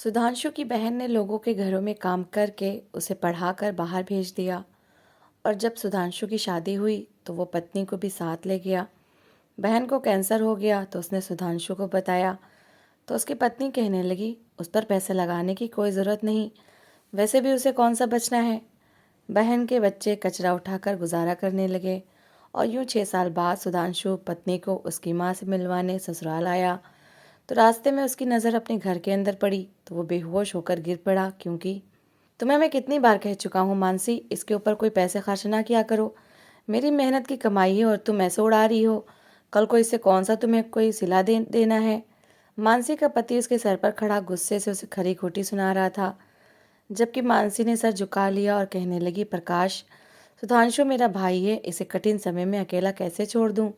सुधांशु की बहन ने लोगों के घरों में काम करके उसे पढ़ाकर बाहर भेज दिया। और जब सुधांशु की शादी हुई तो वो पत्नी को भी साथ ले गया। बहन को कैंसर हो गया तो उसने सुधांशु को बताया, तो उसकी पत्नी कहने लगी, उस पर पैसे लगाने की कोई ज़रूरत नहीं, वैसे भी उसे कौन सा बचना है। बहन के बच्चे कचरा उठाकर गुजारा करने लगे। और यूं 6 साल बाद सुधांशु पत्नी को उसकी माँ से मिलवाने ससुराल आया तो रास्ते में उसकी नज़र अपने घर के अंदर पड़ी तो वो बेहोश होकर गिर पड़ा। क्योंकि तुम्हें मैं कितनी बार कह चुका हूँ मानसी, इसके ऊपर कोई पैसे खर्च ना किया करो। मेरी मेहनत की कमाई है और तुम ऐसे उड़ा रही हो। कल को इससे कौन सा तुम्हें कोई सिला देना है। मानसी का पति उसके सर पर खड़ा गुस्से से उसे खरी खोटी सुना रहा था, जबकि मानसी ने सर झुका लिया और कहने लगी, प्रकाश, सुधांशु मेरा भाई है, इसे कठिन समय में अकेला कैसे छोड़ दूँ।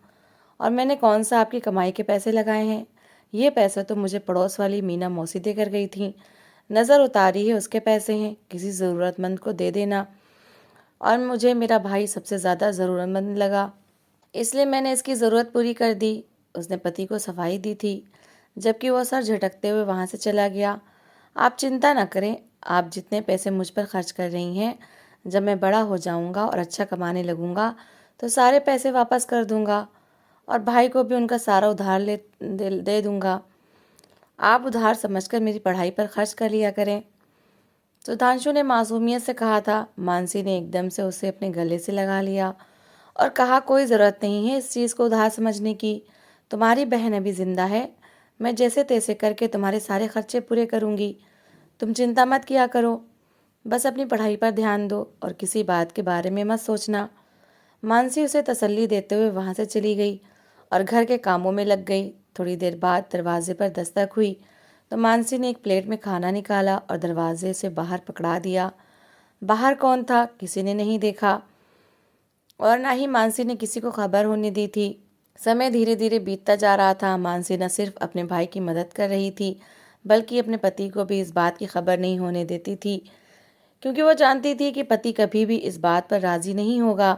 और मैंने कौन सा आपकी कमाई के पैसे लगाए हैं। ये पैसे तो मुझे पड़ोस वाली मीना मौसी देकर गई थी। नज़र उतारी है उसके पैसे हैं, किसी ज़रूरतमंद को दे देना। और मुझे मेरा भाई सबसे ज़्यादा ज़रूरतमंद लगा, इसलिए मैंने इसकी ज़रूरत पूरी कर दी। उसने पति को सफाई दी थी, जबकि वह सर झटकते हुए वहाँ से चला गया। आप चिंता न करें, आप जितने पैसे मुझ पर खर्च कर रही हैं, जब मैं बड़ा हो जाऊँगा और अच्छा कमाने लगूँगा तो सारे पैसे वापस कर दूँगा और भाई को भी उनका सारा उधार दे दूँगा। आप उधार समझकर मेरी पढ़ाई पर खर्च कर लिया करें। सुधांशु ने मासूमियत से कहा था। मानसी ने एकदम से उसे अपने गले से लगा लिया और कहा, कोई ज़रूरत नहीं है इस चीज़ को उधार समझने की। तुम्हारी बहन अभी जिंदा है, मैं जैसे तैसे करके तुम्हारे सारे खर्चे पूरे करूँगी। तुम चिंता मत किया करो, बस अपनी पढ़ाई पर ध्यान दो और किसी बात के बारे में मत सोचना। मानसी उसे तसल्ली देते हुए वहाँ से चली गई और घर के कामों में लग गई। थोड़ी देर बाद दरवाजे पर दस्तक हुई तो मानसी ने एक प्लेट में खाना निकाला और दरवाजे से बाहर पकड़ा दिया। बाहर कौन था किसी ने नहीं देखा और ना ही मानसी ने किसी को खबर होने दी थी। समय धीरे धीरे बीतता जा रहा था। मानसी न सिर्फ अपने भाई की मदद कर रही थी, बल्कि अपने पति को भी इस बात की खबर नहीं होने देती थी, क्योंकि वो जानती थी कि पति कभी भी इस बात पर राजी नहीं होगा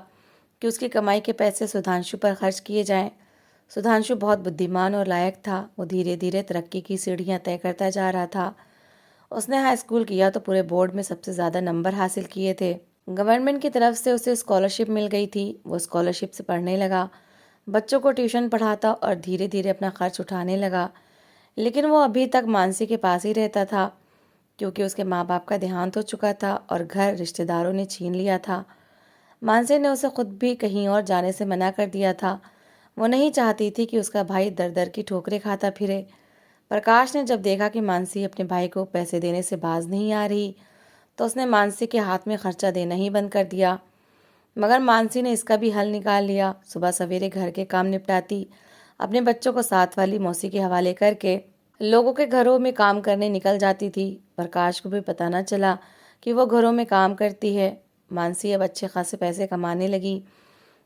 कि उसकी कमाई के पैसे सुधांशु पर खर्च किए जाएं। सुधांशु बहुत बुद्धिमान और लायक था। वो धीरे धीरे तरक्की की सीढ़ियां तय करता जा रहा था। उसने हाई स्कूल किया तो पूरे बोर्ड में सबसे ज़्यादा नंबर हासिल किए थे। गवर्नमेंट की तरफ से उसे स्कॉलरशिप मिल गई थी। वो स्कॉलरशिप से पढ़ने लगा, बच्चों को ट्यूशन पढ़ाता और धीरे धीरे अपना खर्च उठाने लगा। लेकिन वो अभी तक मानसी के पास ही रहता था, क्योंकि उसके माँ बाप का देहांत हो चुका था और घर रिश्तेदारों ने छीन लिया था। मानसी ने उसे खुद भी कहीं और जाने से मना कर दिया था। वो नहीं चाहती थी कि उसका भाई दर दर की ठोकरें खाता फिरे। प्रकाश ने जब देखा कि मानसी अपने भाई को पैसे देने से बाज नहीं आ रही, तो उसने मानसी के हाथ में खर्चा देना ही बंद कर दिया। मगर मानसी ने इसका भी हल निकाल लिया। सुबह सवेरे घर के काम निपटाती, अपने बच्चों को साथ वाली मौसी के हवाले करके लोगों के घरों में काम करने निकल जाती थी। प्रकाश को भी पता न चला कि वो घरों में काम करती है। मानसी अब अच्छे खासे पैसे कमाने लगी,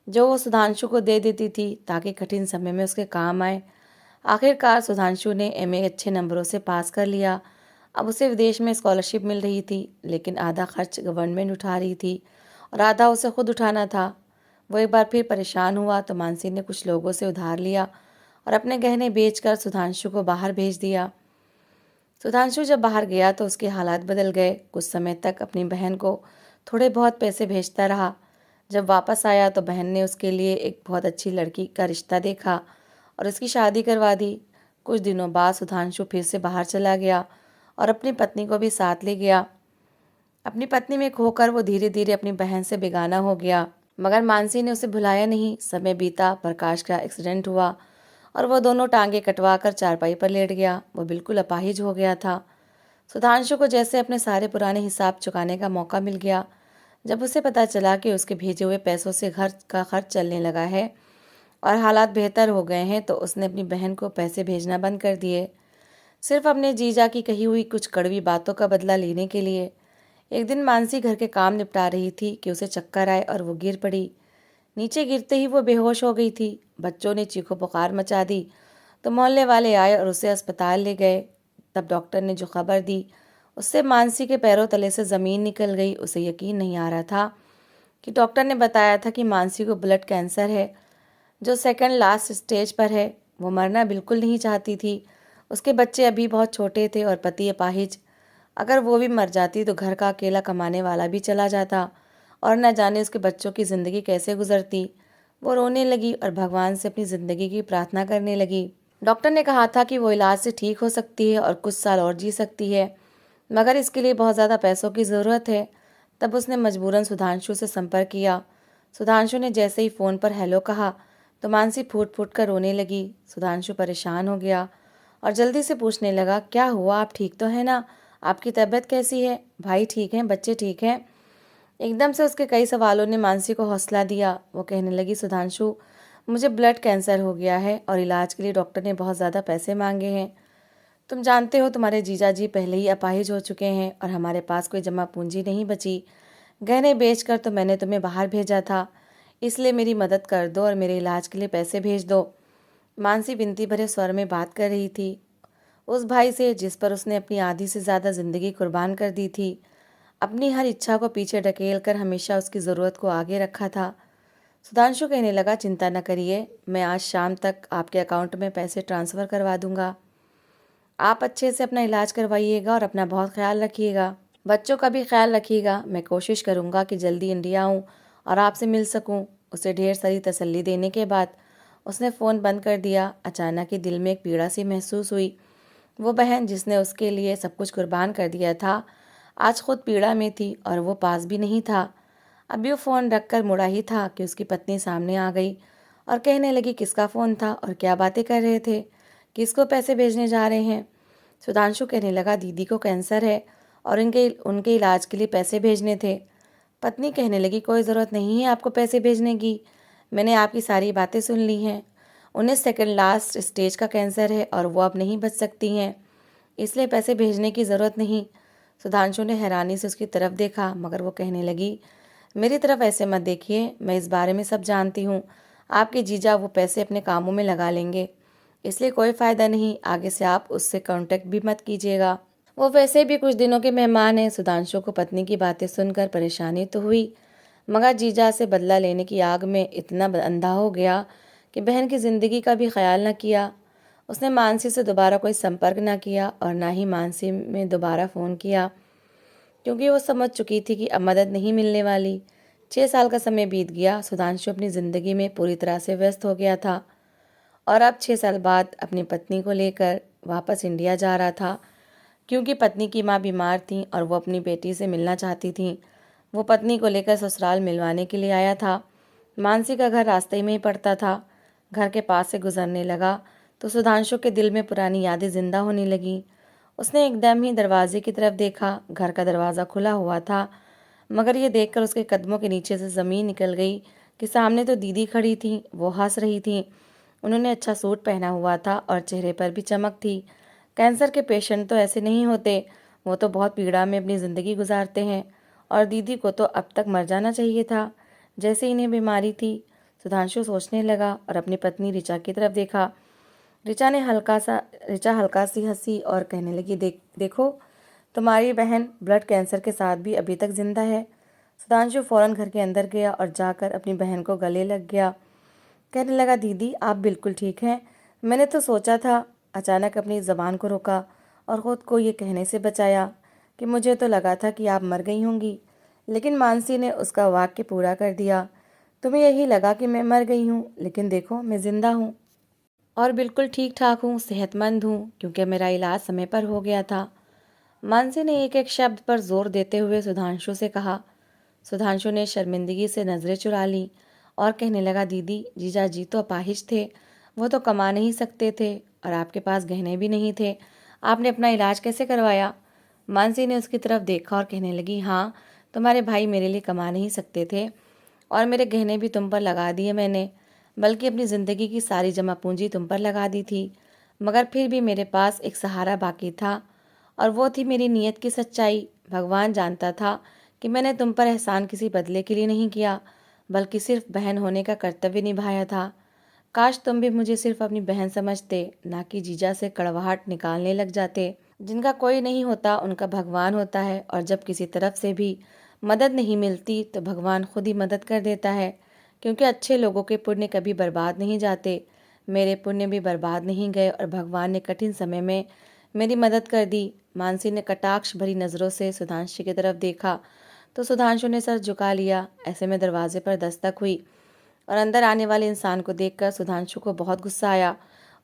जो वो सुधांशु को दे देती थी ताकि कठिन समय में उसके काम आए। आखिरकार सुधांशु ने एमए अच्छे नंबरों से पास कर लिया। अब उसे विदेश में स्कॉलरशिप मिल रही थी, लेकिन आधा खर्च गवर्नमेंट उठा रही थी और आधा उसे खुद उठाना था। वो एक बार फिर परेशान हुआ तो मानसी ने कुछ लोगों से उधार लिया और अपने गहने बेचकर सुधांशु को बाहर भेज दिया। सुधांशु जब बाहर गया तो उसके हालात बदल गए। कुछ समय तक अपनी बहन को थोड़े बहुत पैसे भेजता रहा। जब वापस आया तो बहन ने उसके लिए एक बहुत अच्छी लड़की का रिश्ता देखा और उसकी शादी करवा दी। कुछ दिनों बाद सुधांशु फिर से बाहर चला गया और अपनी पत्नी को भी साथ ले गया। अपनी पत्नी में खोकर वो धीरे धीरे अपनी बहन से बेगाना हो गया, मगर मानसी ने उसे भुलाया नहीं। समय बीता, प्रकाश का एक्सीडेंट हुआ और वो दोनों टांगे कटवा कर चारपाई पर लेट गया। वो बिल्कुल अपाहिज हो गया था। सुधांशु को जैसे अपने सारे पुराने हिसाब चुकाने का मौका मिल गया। जब उसे पता चला कि उसके भेजे हुए पैसों से घर का खर्च चलने लगा है और हालात बेहतर हो गए हैं, तो उसने अपनी बहन को पैसे भेजना बंद कर दिए, सिर्फ अपने जीजा की कही हुई कुछ कड़वी बातों का बदला लेने के लिए। एक दिन मानसी घर के काम निपटा रही थी कि उसे चक्कर आए और वो गिर पड़ी। नीचे गिरते ही वो बेहोश हो गई थी। बच्चों ने चीखो पुकार मचा दी तो मोहल्ले वाले आए और उसे अस्पताल ले गए। तब डॉक्टर ने जो खबर दी, उससे मानसी के पैरों तले से ज़मीन निकल गई। उसे यकीन नहीं आ रहा था कि डॉक्टर ने बताया था कि मानसी को ब्लड कैंसर है, जो सेकंड लास्ट स्टेज पर है। वो मरना बिल्कुल नहीं चाहती थी। उसके बच्चे अभी बहुत छोटे थे और पति अपाहिज। अगर वो भी मर जाती तो घर का अकेला कमाने वाला भी चला जाता और न जाने उसके बच्चों की ज़िंदगी कैसे गुजरती। वो रोने लगी और भगवान से अपनी ज़िंदगी की प्रार्थना करने लगी। डॉक्टर ने कहा था कि वो इलाज से ठीक हो सकती है और कुछ साल और जी सकती है, मगर इसके लिए बहुत ज़्यादा पैसों की ज़रूरत है। तब उसने मजबूरन सुधांशु से संपर्क किया। सुधांशु ने जैसे ही फ़ोन पर हेलो कहा तो मानसी फूट फूट कर रोने लगी। सुधांशु परेशान हो गया और जल्दी से पूछने लगा, क्या हुआ, आप ठीक तो है ना? आपकी तबीयत कैसी है? भाई ठीक हैं? बच्चे ठीक हैं? एकदम से उसके कई सवालों ने मानसी को हौसला दिया। वो कहने लगी, सुधांशु, मुझे ब्लड कैंसर हो गया है और इलाज के लिए डॉक्टर ने बहुत ज़्यादा पैसे मांगे हैं। तुम जानते हो तुम्हारे जीजा जी पहले ही अपाहिज हो चुके हैं और हमारे पास कोई जमा पूंजी नहीं बची। गहने बेचकर तो मैंने तुम्हें बाहर भेजा था, इसलिए मेरी मदद कर दो और मेरे इलाज के लिए पैसे भेज दो। मानसी विनती भरे स्वर में बात कर रही थी। उस भाई से जिस पर उसने अपनी आधी से ज़्यादा ज़िंदगी कुर्बान कर दी थी, अपनी हर इच्छा को पीछे ढकेल कर हमेशा उसकी ज़रूरत को आगे रखा था। सुधांशु कहने लगा, चिंता न करिए, मैं आज शाम तक आपके अकाउंट में पैसे ट्रांसफ़र करवा दूंगा। आप अच्छे से अपना इलाज करवाइएगा और अपना बहुत ख्याल रखिएगा। बच्चों का भी ख्याल रखिएगा। मैं कोशिश करूंगा कि जल्दी इंडिया आऊँ और आपसे मिल सकूं। उसे ढेर सारी तसल्ली देने के बाद उसने फ़ोन बंद कर दिया। अचानक ही दिल में एक पीड़ा सी महसूस हुई। वो बहन जिसने उसके लिए सब कुछ कुर्बान कर दिया था, आज खुद पीड़ा में थी और वो पास भी नहीं था। अभी वो फ़ोन रखकर मुड़ा ही था कि उसकी पत्नी सामने आ गई और कहने लगी, किसका फ़ोन था और क्या बातें कर रहे थे? किसको पैसे भेजने जा रहे हैं? सुधांशु कहने लगा, दीदी को कैंसर है और उनके उनके इलाज के लिए पैसे भेजने थे। पत्नी कहने लगी, कोई ज़रूरत नहीं है आपको पैसे भेजने की, मैंने आपकी सारी बातें सुन ली हैं। उन्हें सेकंड लास्ट स्टेज का कैंसर है और वो अब नहीं बच सकती हैं, इसलिए पैसे भेजने की ज़रूरत नहीं। सुधांशु ने हैरानी से उसकी तरफ देखा, मगर वो कहने लगी, मेरी तरफ ऐसे मत देखिए, मैं इस बारे में सब जानती हूँ। आपके जीजा वो पैसे अपने कामों में लगा लेंगे, इसलिए कोई फ़ायदा नहीं, आगे से आप उससे कांटेक्ट भी मत कीजिएगा। वो वैसे भी कुछ दिनों के मेहमान हैं। सुधांशु को पत्नी की बातें सुनकर परेशानी तो हुई, मगर जीजा से बदला लेने की आग में इतना अंधा हो गया कि बहन की ज़िंदगी का भी ख्याल न किया। उसने मानसी से दोबारा कोई संपर्क न किया और ना ही मानसी में दोबारा फ़ोन किया, क्योंकि वो समझ चुकी थी कि अब मदद नहीं मिलने वाली। 6 साल का समय बीत गया। सुधांशु अपनी ज़िंदगी में पूरी तरह से व्यस्त हो गया था और अब 6 साल बाद अपनी पत्नी को लेकर वापस इंडिया जा रहा था, क्योंकि पत्नी की माँ बीमार थी और वो अपनी बेटी से मिलना चाहती थी। वो पत्नी को लेकर ससुराल मिलवाने के लिए आया था। मानसी का घर रास्ते में ही पड़ता था। घर के पास से गुजरने लगा तो सुधांशु के दिल में पुरानी यादें जिंदा होने लगीं। उसने एकदम ही दरवाजे की तरफ देखा। घर का दरवाज़ा खुला हुआ था, मगर ये देखकर उसके कदमों के नीचे से ज़मीन निकल गई कि सामने तो दीदी खड़ी थी। वो हंस रही थी। उन्होंने अच्छा सूट पहना हुआ था और चेहरे पर भी चमक थी। कैंसर के पेशेंट तो ऐसे नहीं होते, वो तो बहुत पीड़ा में अपनी ज़िंदगी गुजारते हैं और दीदी को तो अब तक मर जाना चाहिए था जैसे इन्हें बीमारी थी। सुधांशु सोचने लगा और अपनी पत्नी ऋचा की तरफ देखा। ऋचा हल्का सी हंसी और कहने लगी, देखो, तुम्हारी बहन ब्लड कैंसर के साथ भी अभी तक जिंदा है। सुधांशु फौरन घर के अंदर गया और जाकर अपनी बहन को गले लग गया। कहने लगा, दीदी आप बिल्कुल ठीक हैं, मैंने तो सोचा था। अचानक अपनी ज़बान को रोका और ख़ुद को ये कहने से बचाया कि मुझे तो लगा था कि आप मर गई होंगी, लेकिन मानसी ने उसका वाक्य पूरा कर दिया। तुम्हें यही लगा कि मैं मर गई हूँ, लेकिन देखो मैं ज़िंदा हूँ और बिल्कुल ठीक ठाक हूँ, सेहतमंद हूँ, क्योंकि मेरा इलाज समय पर हो गया था। मानसी ने एक एक शब्द पर जोर देते हुए सुधांशु से कहा। सुधांशु ने शर्मिंदगी से नज़रें चुरा लीं और कहने लगा, दीदी जीजा जी तो अपाहिज थे, वो तो कमा नहीं सकते थे और आपके पास गहने भी नहीं थे, आपने अपना इलाज कैसे करवाया? मानसी ने उसकी तरफ देखा और कहने लगी, हाँ, तुम्हारे भाई मेरे लिए कमा नहीं सकते थे और मेरे गहने भी तुम पर लगा दिए मैंने, बल्कि अपनी ज़िंदगी की सारी जमा पूंजी तुम पर लगा दी थी, मगर फिर भी मेरे पास एक सहारा बाकी था और वो थी मेरी नीयत की सच्चाई। भगवान जानता था कि मैंने तुम पर एहसान किसी बदले के लिए नहीं किया, बल्कि सिर्फ बहन होने का कर्तव्य निभाया था। काश तुम भी मुझे सिर्फ अपनी बहन समझते, ना कि जीजा से कड़वाहट निकालने लग जाते। जिनका कोई नहीं होता उनका भगवान होता है, और जब किसी तरफ से भी मदद नहीं मिलती तो भगवान खुद ही मदद कर देता है, क्योंकि अच्छे लोगों के पुण्य कभी बर्बाद नहीं जाते। मेरे पुण्य भी बर्बाद नहीं गए और भगवान ने कठिन समय में मेरी मदद कर दी। मानसी ने कटाक्ष भरी नज़रों से सुधांशु की तरफ देखा तो सुधांशु ने सर झुका लिया। ऐसे में दरवाजे पर दस्तक हुई और अंदर आने वाले इंसान को देखकर सुधांशु को बहुत गुस्सा आया।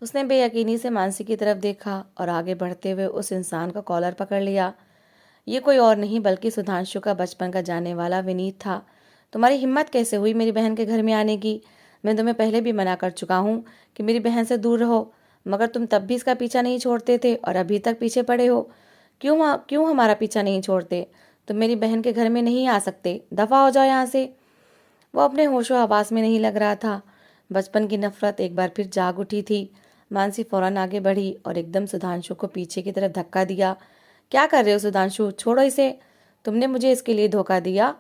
उसने बेयकीनी से मानसी की तरफ देखा और आगे बढ़ते हुए उस इंसान का कॉलर पकड़ लिया। ये कोई और नहीं बल्कि सुधांशु का बचपन का जाने वाला विनीत था। तुम्हारी हिम्मत कैसे हुई मेरी बहन के घर में आने की? मैं तुम्हें पहले भी मना कर चुका हूँ कि मेरी बहन से दूर रहो, मगर तुम तब भी इसका पीछा नहीं छोड़ते थे और अभी तक पीछे पड़े हो। क्यों हमारा पीछा नहीं छोड़ते? तुम मेरी बहन के घर में नहीं आ सकते, दफा हो जाओ यहाँ से। वो अपने होशो हवास में नहीं लग रहा था। बचपन की नफरत एक बार फिर जाग उठी थी। मानसी फौरन आगे बढ़ी और एकदम सुधांशु को पीछे की तरफ धक्का दिया। क्या कर रहे हो सुधांशु? छोड़ो इसे। तुमने मुझे इसके लिए धोखा दिया?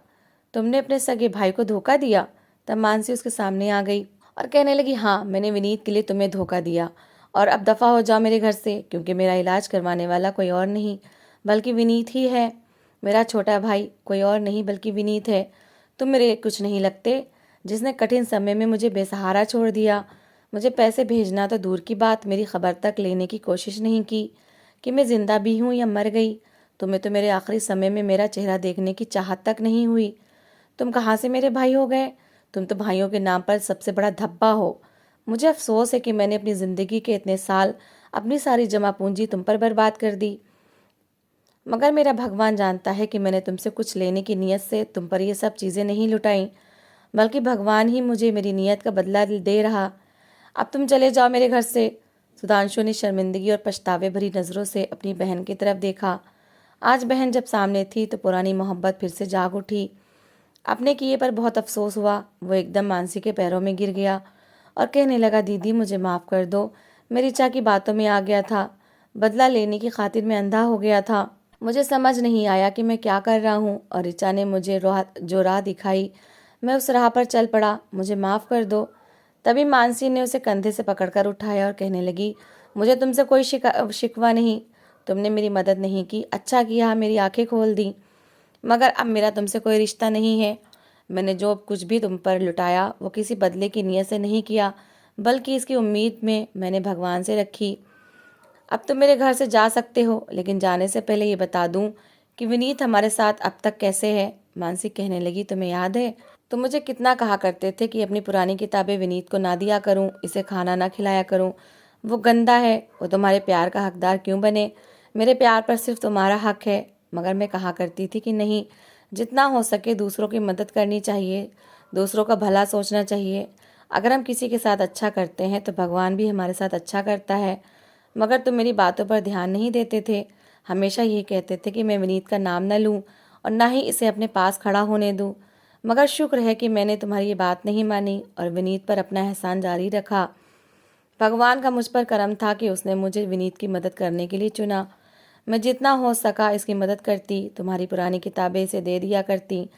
तुमने अपने सगे भाई को धोखा दिया? तब मानसी उसके सामने आ गई और कहने लगी, हाँ, मैंने विनीत के लिए तुम्हें धोखा दिया और अब दफ़ा हो जाओ मेरे घर से, क्योंकि मेरा इलाज करवाने वाला कोई और नहीं बल्कि विनीत ही है। मेरा छोटा भाई कोई और नहीं बल्कि विनीत है। तुम मेरे कुछ नहीं लगते, जिसने कठिन समय में मुझे बेसहारा छोड़ दिया। मुझे पैसे भेजना तो दूर की बात, मेरी खबर तक लेने की कोशिश नहीं की कि मैं जिंदा भी हूँ या मर गई। तुम्हें तो मेरे आखिरी समय में मेरा चेहरा देखने की चाहत तक नहीं हुई। तुम कहाँ से मेरे भाई हो गए? तुम तो भाइयों के नाम पर सबसे बड़ा धब्बा हो। मुझे अफसोस है कि मैंने अपनी ज़िंदगी के इतने साल, अपनी सारी जमा पूंजी तुम पर बर्बाद कर दी। मगर मेरा भगवान जानता है कि मैंने तुमसे कुछ लेने की नीयत से तुम पर ये सब चीज़ें नहीं लुटाई, बल्कि भगवान ही मुझे मेरी नीयत का बदला दे रहा। अब तुम चले जाओ मेरे घर से। सुधांशु ने शर्मिंदगी और पछतावे भरी नज़रों से अपनी बहन की तरफ देखा। आज बहन जब सामने थी तो पुरानी मोहब्बत फिर से जाग उठी। अपने किए पर बहुत अफसोस हुआ। वो एकदम मानसी के पैरों में गिर गया और कहने लगा, दीदी मुझे माफ़ कर दो, मैं ऋचा की बातों में आ गया था। बदला लेने की खातिर मैं अंधा हो गया था। मुझे समझ नहीं आया कि मैं क्या कर रहा हूँ और ऋचा ने मुझे जो राह दिखाई, मैं उस राह पर चल पड़ा। मुझे माफ़ कर दो। तभी मानसी ने उसे कंधे से पकड़कर उठाया और कहने लगी, मुझे तुमसे कोई शिकवा नहीं। तुमने मेरी मदद नहीं की, अच्छा किया, मेरी आंखें खोल दी। मगर अब मेरा तुमसे कोई रिश्ता नहीं है। मैंने जो कुछ भी तुम पर लुटाया वो किसी बदले की नीयत से नहीं किया, बल्कि इसकी उम्मीद में मैंने भगवान से रखी। अब तुम मेरे घर से जा सकते हो, लेकिन जाने से पहले ये बता दूं कि विनीत हमारे साथ अब तक कैसे है। मानसी कहने लगी, तुम्हें याद है तुम मुझे कितना कहा करते थे कि अपनी पुरानी किताबें विनीत को ना दिया करूं, इसे खाना ना खिलाया करूं, वो गंदा है। वो तुम्हारे प्यार का हकदार क्यों बने? मेरे प्यार पर सिर्फ तुम्हारा हक है। मगर मैं कहा करती थी कि नहीं, जितना हो सके दूसरों की मदद करनी चाहिए, दूसरों का भला सोचना चाहिए। अगर हम किसी के साथ अच्छा करते हैं तो भगवान भी हमारे साथ अच्छा करता है। मगर तुम मेरी बातों पर ध्यान नहीं देते थे। हमेशा यही कहते थे कि मैं विनीत का नाम न लूं और ना ही इसे अपने पास खड़ा होने दूं। मगर शुक्र है कि मैंने तुम्हारी ये बात नहीं मानी और विनीत पर अपना एहसान जारी रखा। भगवान का मुझ पर करम था कि उसने मुझे विनीत की मदद करने के लिए चुना। मैं जितना हो सका इसकी मदद करती, तुम्हारी पुरानी किताबें इसे दे दिया करती।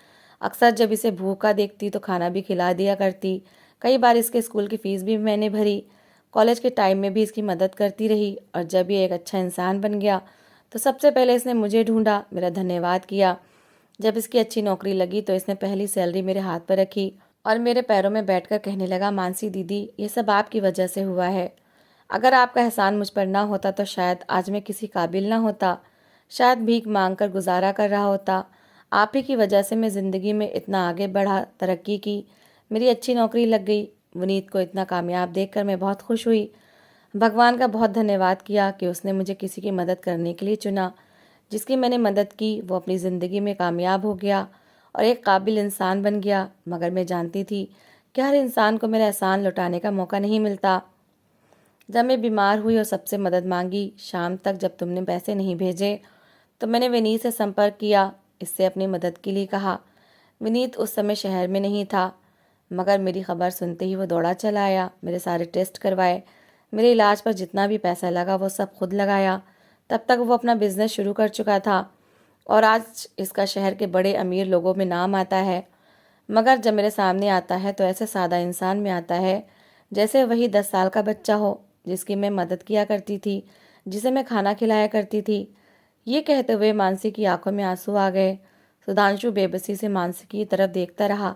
अक्सर जब इसे भूखा देखती तो खाना भी खिला दिया करती। कई बार इसके स्कूल की फ़ीस भी मैंने भरी। कॉलेज के टाइम में भी इसकी मदद करती रही और जब ये एक अच्छा इंसान बन गया तो सबसे पहले इसने मुझे ढूंढा, मेरा धन्यवाद किया। जब इसकी अच्छी नौकरी लगी तो इसने पहली सैलरी मेरे हाथ पर रखी और मेरे पैरों में बैठकर कहने लगा, मानसी दीदी, ये सब आपकी वजह से हुआ है। अगर आपका एहसान मुझ पर ना होता तो शायद आज मैं किसी काबिल ना होता, शायद भीख मांग कर गुजारा कर रहा होता। आप ही की वजह से मैं ज़िंदगी में इतना आगे बढ़ा, तरक्की की, मेरी अच्छी नौकरी लग गई। विनीत को इतना कामयाब देखकर मैं बहुत खुश हुई। भगवान का बहुत धन्यवाद किया कि उसने मुझे किसी की मदद करने के लिए चुना। जिसकी मैंने मदद की वो अपनी ज़िंदगी में कामयाब हो गया और एक काबिल इंसान बन गया। मगर मैं जानती थी कि हर इंसान को मेरा एहसान लौटाने का मौका नहीं मिलता। जब मैं बीमार हुई और सबसे मदद मांगी, शाम तक जब तुमने पैसे नहीं भेजे तो मैंने विनीत से संपर्क किया, इससे अपनी मदद के लिए कहा। विनीत उस समय शहर में नहीं था, मगर मेरी खबर सुनते ही वो दौड़ा चला आया। मेरे सारे टेस्ट करवाए, मेरे इलाज पर जितना भी पैसा लगा वो सब खुद लगाया। तब तक वो अपना बिजनेस शुरू कर चुका था और आज इसका शहर के बड़े अमीर लोगों में नाम आता है। मगर जब मेरे सामने आता है तो ऐसे सादा इंसान में आता है जैसे वही 10 साल का बच्चा हो, जिसकी मैं मदद किया करती थी, जिसे मैं खाना खिलाया करती थी। ये कहते हुए मानसी की आंखों में आंसू आ गए। सुधांशु बेबसी से मानसी की तरफ देखता रहा।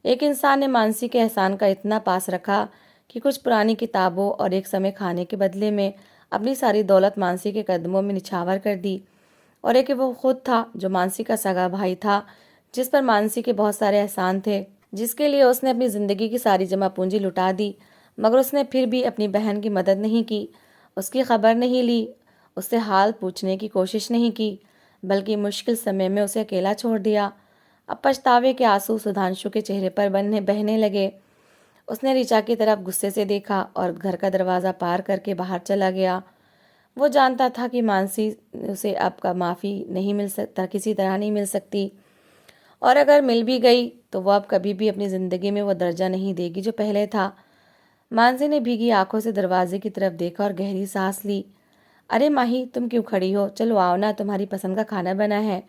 एक इंसान ने मानसी के एहसान का इतना पास रखा कि कुछ पुरानी किताबों और एक समय खाने के बदले में अपनी सारी दौलत मानसी के कदमों में निछावर कर दी। और एक वो खुद था जो मानसी का सगा भाई था, जिस पर मानसी के बहुत सारे एहसान थे, जिसके लिए उसने अपनी ज़िंदगी की सारी जमा पूंजी लुटा दी, मगर उसने फिर भी अपनी बहन की मदद नहीं की, उसकी खबर नहीं ली, उससे हाल पूछने की कोशिश नहीं की, बल्कि मुश्किल समय में उसे अकेला छोड़ दिया। अब पछतावे के आंसू सुधांशु के चेहरे पर बहने लगे। उसने ऋचा की तरफ गुस्से से देखा और घर का दरवाज़ा पार करके बाहर चला गया। वो जानता था कि मानसी उसे अब का माफ़ी नहीं मिल सकता, किसी तरह नहीं मिल सकती, और अगर मिल भी गई तो वह अब कभी भी अपनी ज़िंदगी में वो दर्जा नहीं देगी जो पहले था। मानसी ने भीगी आंखों से दरवाजे की तरफ देखा और गहरी सांस ली। अरे माही, तुम क्यों खड़ी हो? चलो आओ ना, तुम्हारी पसंद का खाना बना है।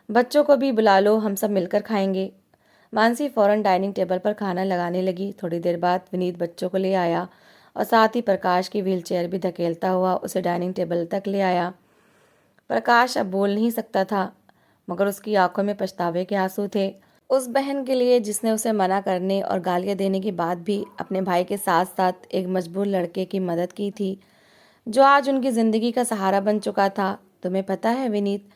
बच्चों को भी बुला लो, हम सब मिलकर खाएंगे। मानसी फौरन डाइनिंग टेबल पर खाना लगाने लगी। थोड़ी देर बाद विनीत बच्चों को ले आया और साथ ही प्रकाश की व्हीलचेयर भी धकेलता हुआ उसे डाइनिंग टेबल तक ले आया। प्रकाश अब बोल नहीं सकता था, मगर उसकी आंखों में पछतावे के आंसू थे। उस बहन के लिए जिसने उसे मना करने और गालियां देने के बाद भी अपने भाई के साथ साथ एक मजबूर लड़के की मदद की थी, जो आज उनकी ज़िंदगी का सहारा बन चुका था। तुम्हें पता है विनीत,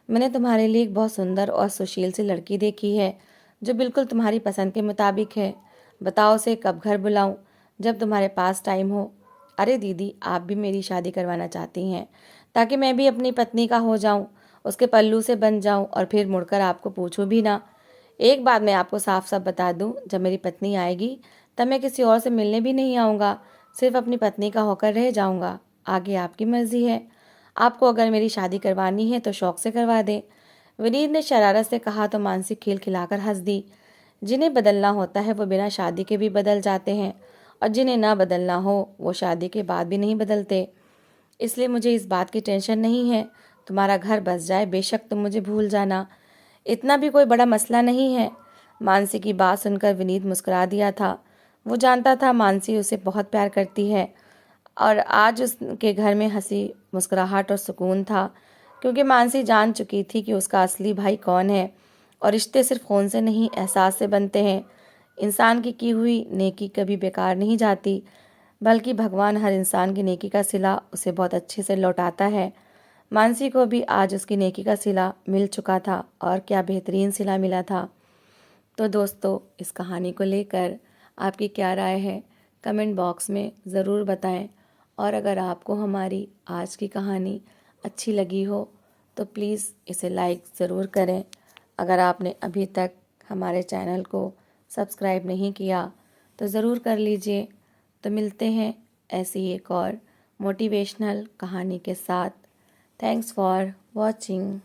मैंने तुम्हारे लिए एक बहुत सुंदर और सुशील सी लड़की देखी है, जो बिल्कुल तुम्हारी पसंद के मुताबिक है। बताओ उसे कब घर बुलाऊं? जब तुम्हारे पास टाइम हो। अरे दीदी, आप भी मेरी शादी करवाना चाहती हैं ताकि मैं भी अपनी पत्नी का हो जाऊं, उसके पल्लू से बन जाऊं और फिर मुड़कर आपको पूछूं भी ना। एक बात मैं आपको साफ साफ बता दूं, जब मेरी पत्नी आएगी तब मैं किसी और से मिलने भी नहीं आऊँगा, सिर्फ अपनी पत्नी का होकर रह जाऊँगा। आगे आपकी मर्जी है। आपको अगर मेरी शादी करवानी है तो शौक से करवा दें। विनीत ने शरारत से कहा तो मानसी खिलखिलाकर हंस दी। जिन्हें बदलना होता है वो बिना शादी के भी बदल जाते हैं, और जिन्हें ना बदलना हो वो शादी के बाद भी नहीं बदलते। इसलिए मुझे इस बात की टेंशन नहीं है। तुम्हारा घर बस जाए, बेशक तुम मुझे भूल जाना, इतना भी कोई बड़ा मसला नहीं है। मानसी की बात सुनकर विनीत मुस्कुरा दिया था। वो जानता था मानसी उसे बहुत प्यार करती है, और आज उसके घर में हंसी मुस्कुराहट और सुकून था, क्योंकि मानसी जान चुकी थी कि उसका असली भाई कौन है। और रिश्ते सिर्फ खून से नहीं, एहसास से बनते हैं। इंसान की हुई नेकी कभी बेकार नहीं जाती, बल्कि भगवान हर इंसान की नेकी का सिला उसे बहुत अच्छे से लौटाता है। मानसी को भी आज उसकी नेकी का सिला मिल चुका था, और क्या बेहतरीन सिला मिला था। तो दोस्तों, इस कहानी को लेकर आपकी क्या राय है, कमेंट बॉक्स में ज़रूर बताएं। और अगर आपको हमारी आज की कहानी अच्छी लगी हो तो प्लीज़ इसे लाइक ज़रूर करें। अगर आपने अभी तक हमारे चैनल को सब्सक्राइब नहीं किया तो ज़रूर कर लीजिए। तो मिलते हैं ऐसी एक और मोटिवेशनल कहानी के साथ। Thanks for watching.